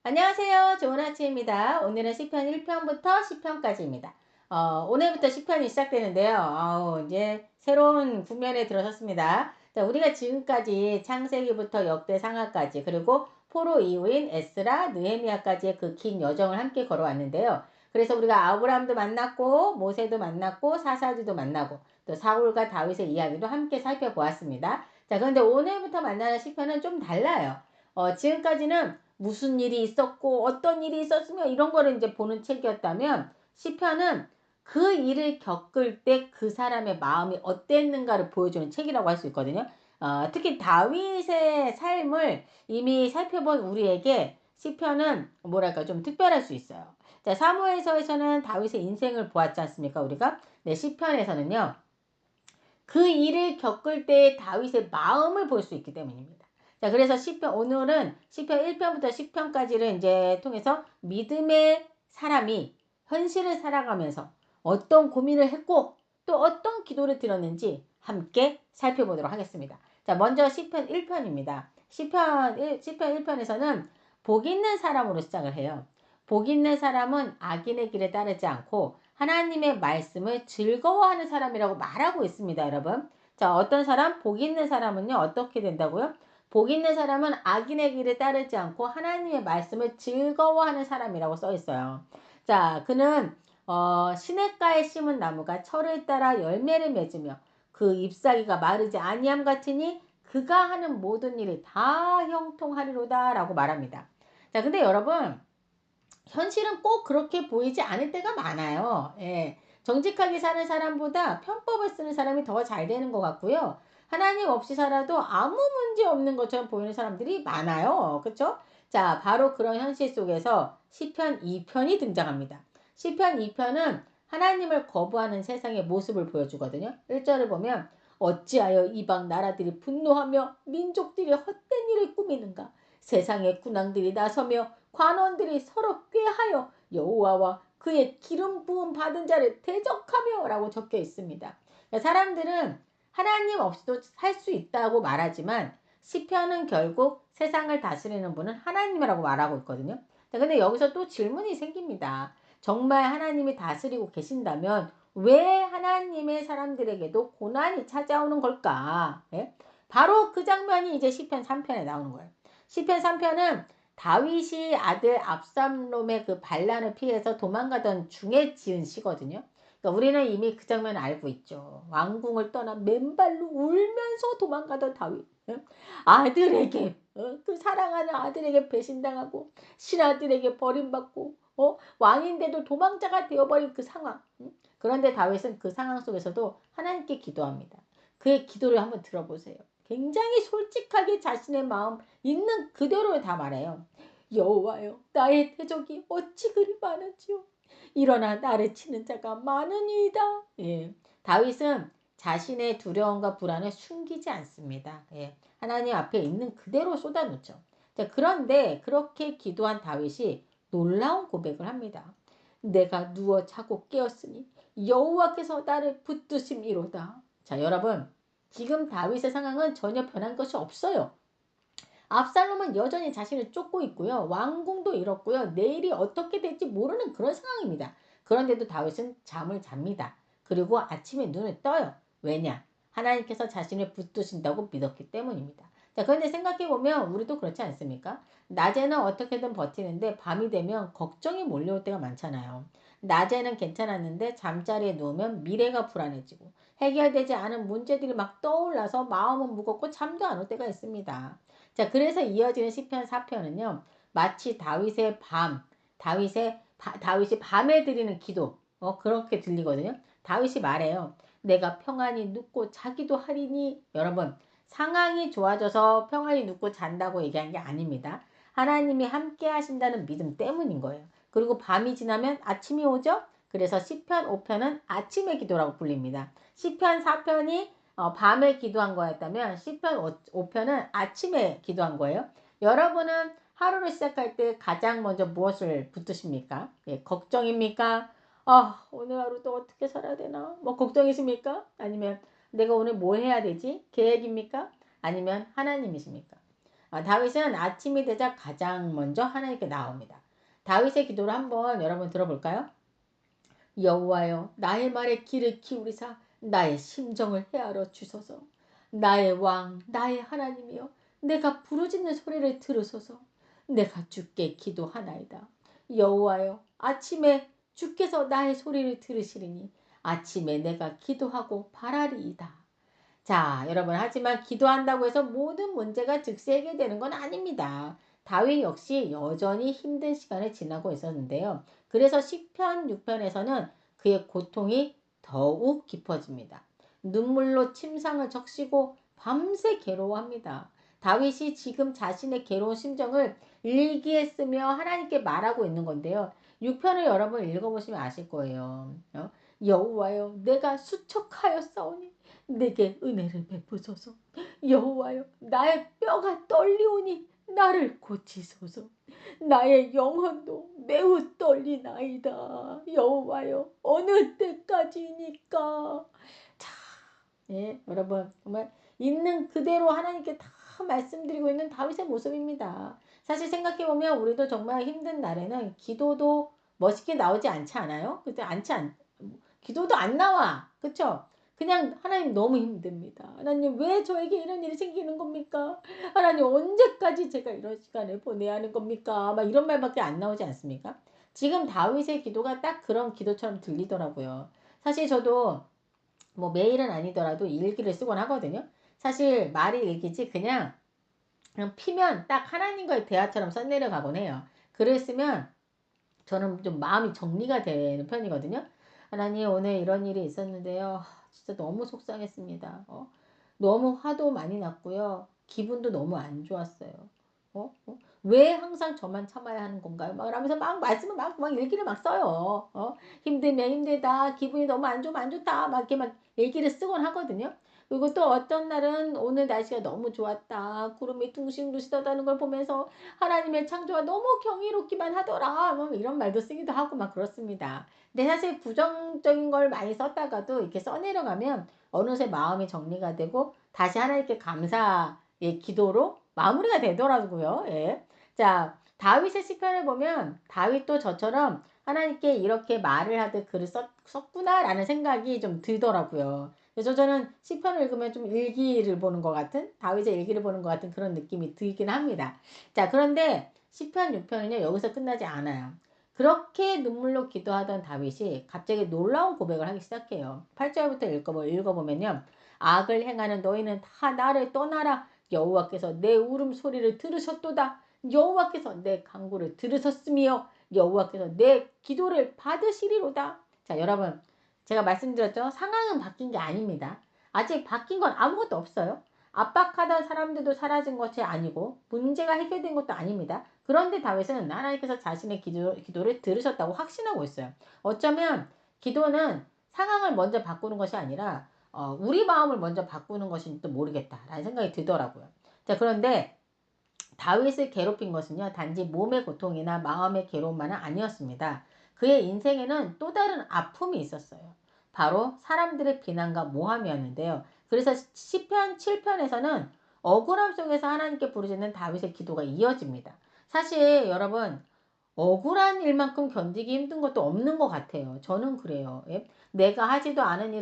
안녕하세요. 좋은 아침입니다. 오늘은 시편 1편부터 10편까지입니다. 오늘부터 10편이 시작되는데요. 이제 새로운 국면에 들어섰습니다. 자, 우리가 지금까지 창세기부터 역대상하까지 그리고 포로 이후인 에스라, 느헤미야까지의 그 긴 여정을 함께 걸어왔는데요. 그래서 우리가 아브라함도 만났고 모세도 만났고 사사들도 만나고 또 사울과 다윗의 이야기도 함께 살펴보았습니다. 자, 그런데 오늘부터 만나는 시편은 좀 달라요. 지금까지는 무슨 일이 있었고 어떤 일이 있었으며 이런 거를 이제 보는 책이었다면 시편은 그 일을 겪을 때 그 사람의 마음이 어땠는가를 보여주는 책이라고 할 수 있거든요. 특히 다윗의 삶을 이미 살펴본 우리에게 시편은 뭐랄까 좀 특별할 수 있어요. 자, 사무엘서에서는 다윗의 인생을 보았지 않습니까? 우리가 네, 시편에서는요. 그 일을 겪을 때 다윗의 마음을 볼 수 있기 때문입니다. 자, 그래서 시편 오늘은 시편 1편부터 10편까지를 이제 통해서 믿음의 사람이 현실을 살아가면서 어떤 고민을 했고 또 어떤 기도를 드렸는지 함께 살펴보도록 하겠습니다. 자, 먼저 시편 1편입니다. 시편 1편에서는 복 있는 사람으로 시작을 해요. 복 있는 사람은 악인의 길에 따르지 않고 하나님의 말씀을 즐거워하는 사람이라고 말하고 있습니다, 여러분. 자, 어떤 사람? 복 있는 사람은요, 어떻게 된다고요? 복 있는 사람은 악인의 길에 따르지 않고 하나님의 말씀을 즐거워하는 사람이라고 써 있어요. 자, 그는 시냇가에 심은 나무가 철을 따라 열매를 맺으며 그 잎사귀가 마르지 아니함 같으니 그가 하는 모든 일이 다 형통하리로다라고 말합니다. 자, 근데 여러분 현실은 꼭 그렇게 보이지 않을 때가 많아요. 예. 정직하게 사는 사람보다 편법을 쓰는 사람이 더 잘 되는 것 같고요. 하나님 없이 살아도 아무 문제 없는 것처럼 보이는 사람들이 많아요. 그렇죠? 자, 바로 그런 현실 속에서 시편 2편이 등장합니다. 시편 2편은 하나님을 거부하는 세상의 모습을 보여주거든요. 1절을 보면 어찌하여 이방 나라들이 분노하며 민족들이 헛된 일을 꾸미는가? 세상의 군왕들이 나서며 관원들이 서로 꾀하여 여호와와 그의 기름 부음 받은 자를 대적하며 라고 적혀 있습니다. 사람들은 하나님 없이도 살 수 있다고 말하지만 시편은 결국 세상을 다스리는 분은 하나님이라고 말하고 있거든요. 근데 여기서 또 질문이 생깁니다. 정말 하나님이 다스리고 계신다면 왜 하나님의 사람들에게도 고난이 찾아오는 걸까? 예? 바로 그 장면이 이제 시편 3편에 나오는 거예요. 시편 3편은 다윗이 아들 압살롬의 그 반란을 피해서 도망가던 중에 지은 시거든요. 그러니까 우리는 이미 그 장면 알고 있죠. 왕궁을 떠나 맨발로 울면서 도망가던 다윗. 아들에게 그 사랑하는 아들에게 배신당하고 신하들에게 버림받고 왕인데도 도망자가 되어버린 그 상황. 그런데 다윗은 그 상황 속에서도 하나님께 기도합니다. 그의 기도를 한번 들어보세요. 굉장히 솔직하게 자신의 마음 있는 그대로 다 말해요. 여호와여 나의 대적이 어찌 그리 많은지요. 일어나 나를 치는 자가 많으니이다. 예. 다윗은 자신의 두려움과 불안을 숨기지 않습니다. 예. 하나님 앞에 있는 그대로 쏟아놓죠. 자, 그런데 그렇게 기도한 다윗이 놀라운 고백을 합니다. 내가 누워 자고 깨었으니 여호와께서 나를 붙드심이로다. 자, 여러분 지금 다윗의 상황은 전혀 변한 것이 없어요. 압살롬은 여전히 자신을 쫓고 있고요. 왕궁도 잃었고요. 내일이 어떻게 될지 모르는 그런 상황입니다. 그런데도 다윗은 잠을 잡니다. 그리고 아침에 눈을 떠요. 왜냐? 하나님께서 자신을 붙드신다고 믿었기 때문입니다. 자, 그런데 생각해보면 우리도 그렇지 않습니까? 낮에는 어떻게든 버티는데 밤이 되면 걱정이 몰려올 때가 많잖아요. 낮에는 괜찮았는데 잠자리에 누우면 미래가 불안해지고 해결되지 않은 문제들이 막 떠올라서 마음은 무겁고 잠도 안 올 때가 있습니다. 자, 그래서 이어지는 시편 4편은요. 마치 다윗이 밤에 드리는 기도. 그렇게 들리거든요. 다윗이 말해요. 내가 평안히 눕고 자기도 하리니. 여러분, 상황이 좋아져서 평안히 눕고 잔다고 얘기한 게 아닙니다. 하나님이 함께 하신다는 믿음 때문인 거예요. 그리고 밤이 지나면 아침이 오죠. 그래서 시편 5편은 아침의 기도라고 불립니다. 시편 4편이 밤에 기도한 거였다면 시편 5편은 아침에 기도한 거예요. 여러분은 하루를 시작할 때 가장 먼저 무엇을 붙드십니까? 예, 걱정입니까? 오늘 하루도 어떻게 살아야 되나? 뭐 걱정이십니까? 아니면 내가 오늘 뭘 해야 되지? 계획입니까? 아니면 하나님이십니까? 다윗은 아침이 되자 가장 먼저 하나님께 나옵니다. 다윗의 기도를 한번 여러분 들어볼까요? 여호와여 나의 말에 귀를 기울이사 나의 심정을 헤아려 주소서. 나의 왕 나의 하나님이여 내가 부르짖는 소리를 들으소서. 내가 주께 기도하나이다. 여호와여 아침에 주께서 나의 소리를 들으시리니 아침에 내가 기도하고 바라리이다. 자, 여러분, 하지만 기도한다고 해서 모든 문제가 즉시 해결되는 건 아닙니다. 다윗 역시 여전히 힘든 시간을 지나고 있었는데요. 그래서 시편 6편에서는 그의 고통이 더욱 깊어집니다. 눈물로 침상을 적시고 밤새 괴로워합니다. 다윗이 지금 자신의 괴로운 심정을 일기에 쓰며 하나님께 말하고 있는 건데요. 6편을 여러분 읽어보시면 아실 거예요. 여호와여 내가 수척하였사오니 내게 은혜를 베푸소서. 여호와여 나의 뼈가 떨리오니 나를 고치소서. 나의 영혼도 매우 떨리나이다. 여호와여 어느 때까지니까. 자, 예, 여러분 정말 있는 그대로 하나님께 다 말씀드리고 있는 다윗의 모습입니다. 사실 생각해보면 우리도 정말 힘든 날에는 기도도 멋있게 나오지 않지 않아요? 그때 기도도 안 나와. 그쵸? 그냥 하나님 너무 힘듭니다. 하나님 왜 저에게 이런 일이 생기는 겁니까? 하나님 언제까지 제가 이런 시간을 보내야 하는 겁니까? 막 이런 말밖에 안 나오지 않습니까? 지금 다윗의 기도가 딱 그런 기도처럼 들리더라고요. 사실 저도 뭐 매일은 아니더라도 일기를 쓰곤 하거든요. 사실 말이 일기지 그냥 피면 딱 하나님과의 대화처럼 써내려가곤 해요. 글을 쓰면 저는 좀 마음이 정리가 되는 편이거든요. 하나님 오늘 이런 일이 있었는데요. 진짜 너무 속상했습니다. 너무 화도 많이 났고요. 기분도 너무 안 좋았어요. 왜 항상 저만 참아야 하는 건가요? 막 이러면서 막 말씀을 막 일기를 막 써요. 힘들면 힘들다. 기분이 너무 안 좋으면 안 좋다. 막 이렇게 막 일기를 쓰곤 하거든요. 그리고 또 어떤 날은 오늘 날씨가 너무 좋았다. 구름이 둥실둥실 떠다는 걸 보면서 하나님의 창조가 너무 경이롭기만 하더라. 뭐 이런 말도 쓰기도 하고 막 그렇습니다. 근데 사실 부정적인 걸 많이 썼다가도 이렇게 써내려가면 어느새 마음이 정리가 되고 다시 하나님께 감사의 기도로 마무리가 되더라고요. 예. 자, 다윗의 시편을 보면 다윗도 저처럼 하나님께 이렇게 말을 하듯 글을 썼구나라는 생각이 좀 들더라고요. 그래서 저는 시편을 읽으면 좀 일기를 보는 것 같은 다윗의 일기를 보는 것 같은 그런 느낌이 들긴 합니다. 자, 그런데 시편 6편은요 여기서 끝나지 않아요. 그렇게 눈물로 기도하던 다윗이 갑자기 놀라운 고백을 하기 시작해요. 8절부터 읽어보면요. 악을 행하는 너희는 다 나를 떠나라. 여호와께서 내 울음소리를 들으셨도다. 여호와께서 내 간구를 들으셨으며 여호와께서 내 기도를 받으시리로다. 자, 여러분 제가 말씀드렸죠. 상황은 바뀐 게 아닙니다. 아직 바뀐 건 아무것도 없어요. 압박하던 사람들도 사라진 것이 아니고 문제가 해결된 것도 아닙니다. 그런데 다윗은 하나님께서 자신의 기도를 들으셨다고 확신하고 있어요. 어쩌면 기도는 상황을 먼저 바꾸는 것이 아니라 우리 마음을 먼저 바꾸는 것인지도 모르겠다라는 생각이 들더라고요. 자, 그런데 다윗을 괴롭힌 것은요, 단지 몸의 고통이나 마음의 괴로움만은 아니었습니다. 그의 인생에는 또 다른 아픔이 있었어요. 바로 사람들의 비난과 모함이었는데요. 그래서 시편 7편에서는 억울함 속에서 하나님께 부르짖는 다윗의 기도가 이어집니다. 사실 여러분 억울한 일만큼 견디기 힘든 것도 없는 것 같아요. 저는 그래요. 예? 내가 하지도 않은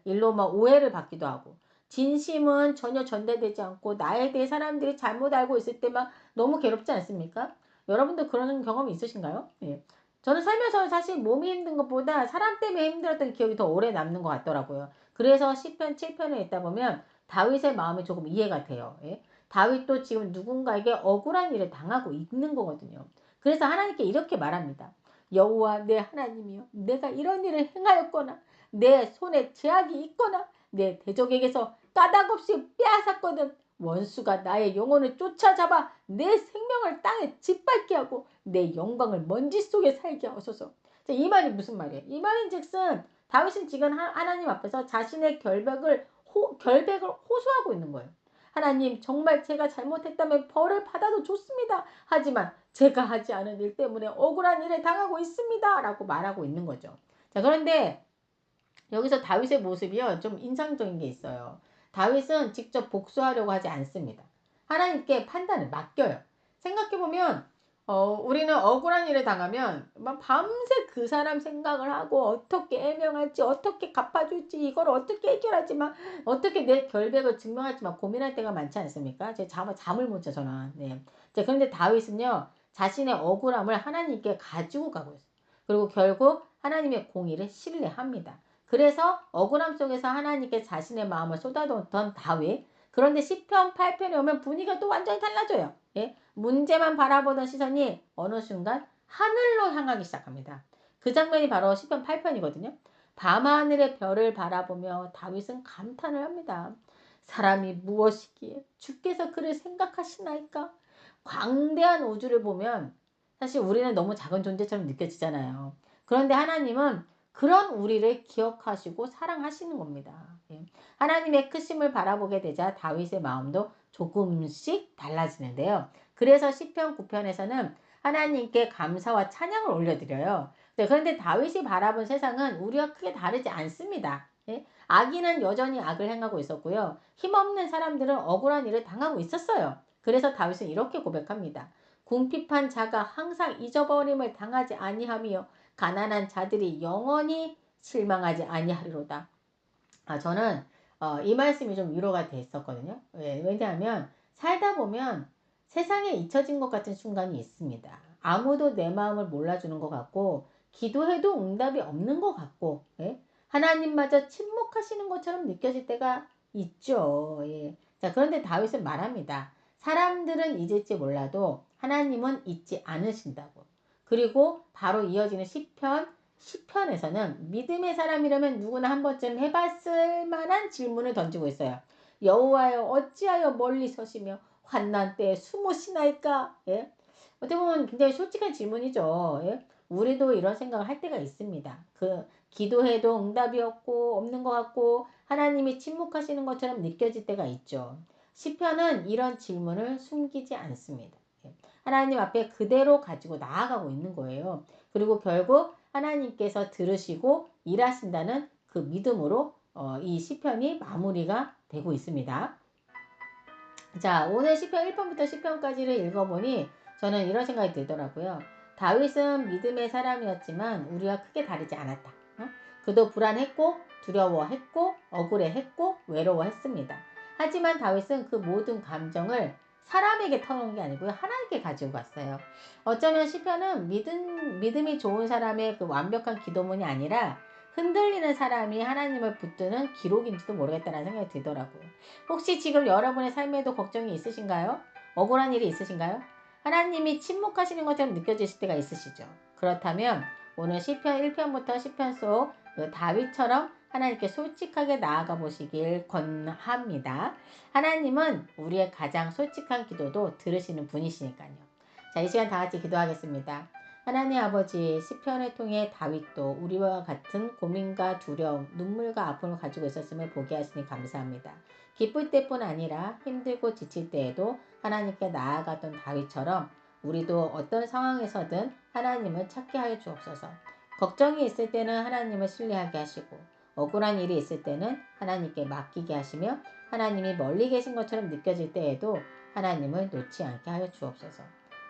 일로 막 오해를 받기도 하고 진심은 전혀 전달되지 않고 나에 대해 사람들이 잘못 알고 있을 때 막 너무 괴롭지 않습니까? 여러분도 그런 경험이 있으신가요? 예. 저는 살면서 사실 몸이 힘든 것보다 사람 때문에 힘들었던 기억이 더 오래 남는 것 같더라고요. 그래서 시편 7편에 있다 보면 다윗의 마음이 조금 이해가 돼요. 예? 다윗도 지금 누군가에게 억울한 일을 당하고 있는 거거든요. 그래서 하나님께 이렇게 말합니다. 여호와 내 하나님이여 내가 이런 일을 행하였거나 내 손에 제약이 있거나 내 대적에게서 까닭없이 빼앗았거든. 원수가 나의 영혼을 쫓아잡아 내 생명을 땅에 짓밟게 하고 내 영광을 먼지 속에 살게 하소서. 이 말이 무슨 말이에요? 이 말인즉슨 다윗은 지금 하나님 앞에서 자신의 결백을 호소하고 있는 거예요. 하나님 정말 제가 잘못했다면 벌을 받아도 좋습니다. 하지만 제가 하지 않은 일 때문에 억울한 일을 당하고 있습니다. 라고 말하고 있는 거죠. 자, 그런데 여기서 다윗의 모습이요 좀 인상적인 게 있어요. 다윗은 직접 복수하려고 하지 않습니다. 하나님께 판단을 맡겨요. 생각해보면 우리는 억울한 일을 당하면 막 밤새 그 사람 생각을 하고 어떻게 해명할지 어떻게 갚아줄지 이걸 어떻게 해결하지 막 어떻게 내 결백을 증명할지 막 고민할 때가 많지 않습니까? 제 잠을 못 자 저는. 네. 자, 그런데 다윗은요 자신의 억울함을 하나님께 가지고 가고 있어요. 그리고 결국 하나님의 공의를 신뢰합니다. 그래서 억울함 속에서 하나님께 자신의 마음을 쏟아놓던 다윗. 그런데 시편 8편에 오면 분위기가 또 완전히 달라져요. 예? 문제만 바라보던 시선이 어느 순간 하늘로 향하기 시작합니다. 그 장면이 바로 시편 8편이거든요. 밤하늘의 별을 바라보며 다윗은 감탄을 합니다. 사람이 무엇이기에 주께서 그를 생각하시나이까? 광대한 우주를 보면 사실 우리는 너무 작은 존재처럼 느껴지잖아요. 그런데 하나님은 그런 우리를 기억하시고 사랑하시는 겁니다. 예. 하나님의 크심을 바라보게 되자 다윗의 마음도 조금씩 달라지는데요. 그래서 시편 9편에서는 하나님께 감사와 찬양을 올려드려요. 네, 그런데 다윗이 바라본 세상은 우리와 크게 다르지 않습니다. 예? 악인은 여전히 악을 행하고 있었고요. 힘없는 사람들은 억울한 일을 당하고 있었어요. 그래서 다윗은 이렇게 고백합니다. 궁핍한 자가 항상 잊어버림을 당하지 아니하며 가난한 자들이 영원히 실망하지 아니하리로다. 저는 이 말씀이 좀 위로가 됐었거든요. 왜냐하면 살다 보면 세상에 잊혀진 것 같은 순간이 있습니다. 아무도 내 마음을 몰라주는 것 같고 기도해도 응답이 없는 것 같고 예? 하나님마저 침묵하시는 것처럼 느껴질 때가 있죠. 예. 자, 그런데 다윗은 말합니다. 사람들은 잊을지 몰라도 하나님은 잊지 않으신다고. 그리고 바로 이어지는 시편에서는 믿음의 사람이라면 누구나 한 번쯤 해봤을 만한 질문을 던지고 있어요. 여호와여 어찌하여 멀리 서시며 환난 때에 숨으시나이까? 예? 어떻게 보면 굉장히 솔직한 질문이죠. 예? 우리도 이런 생각을 할 때가 있습니다. 기도해도 응답이 없는 것 같고 하나님이 침묵하시는 것처럼 느껴질 때가 있죠. 시편은 이런 질문을 숨기지 않습니다. 예. 하나님 앞에 그대로 가지고 나아가고 있는 거예요. 그리고 결국 하나님께서 들으시고 일하신다는 그 믿음으로 이 시편이 마무리가 되고 있습니다. 자, 오늘 시편 1편부터 10편까지를 읽어보니 저는 이런 생각이 들더라고요. 다윗은 믿음의 사람이었지만 우리와 크게 다르지 않았다. 그도 불안했고 두려워했고 억울해했고 외로워했습니다. 하지만 다윗은 그 모든 감정을 사람에게 털어놓은 게 아니고요. 하나님께 가지고 갔어요. 어쩌면 시편은 믿음이 좋은 사람의 그 완벽한 기도문이 아니라 흔들리는 사람이 하나님을 붙드는 기록인지도 모르겠다는 생각이 들더라고요. 혹시 지금 여러분의 삶에도 걱정이 있으신가요? 억울한 일이 있으신가요? 하나님이 침묵하시는 것처럼 느껴지실 때가 있으시죠? 그렇다면 오늘 시편 1편부터 10편 속 다윗처럼 하나님께 솔직하게 나아가 보시길 권합니다. 하나님은 우리의 가장 솔직한 기도도 들으시는 분이시니까요. 자, 이 시간 다 같이 기도하겠습니다. 하나님 아버지, 시편을 통해 다윗도 우리와 같은 고민과 두려움, 눈물과 아픔을 가지고 있었음을 보게 하시니 감사합니다. 기쁠 때뿐 아니라 힘들고 지칠 때에도 하나님께 나아가던 다윗처럼 우리도 어떤 상황에서든 하나님을 찾게 하여 주옵소서. 걱정이 있을 때는 하나님을 신뢰하게 하시고 억울한 일이 있을 때는 하나님께 맡기게 하시며 하나님이 멀리 계신 것처럼 느껴질 때에도 하나님을 놓지 않게 하여 주옵소서.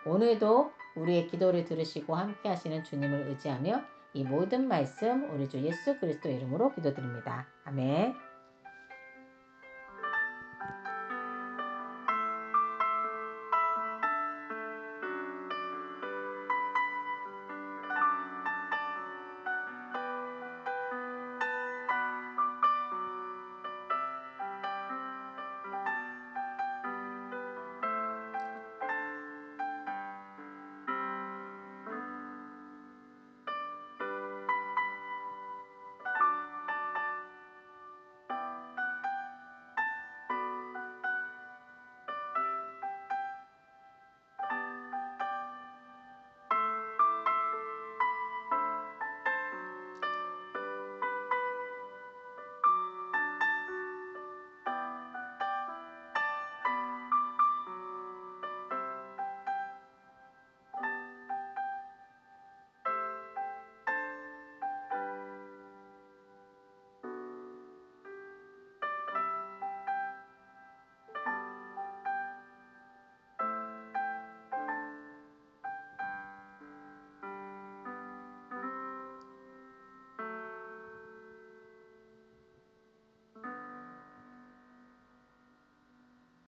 오늘도 우리의 기도를 들으시고 함께 하시는 주님을 의지하며 이 모든 말씀 우리 주 예수 그리스도 이름으로 기도드립니다. 아멘.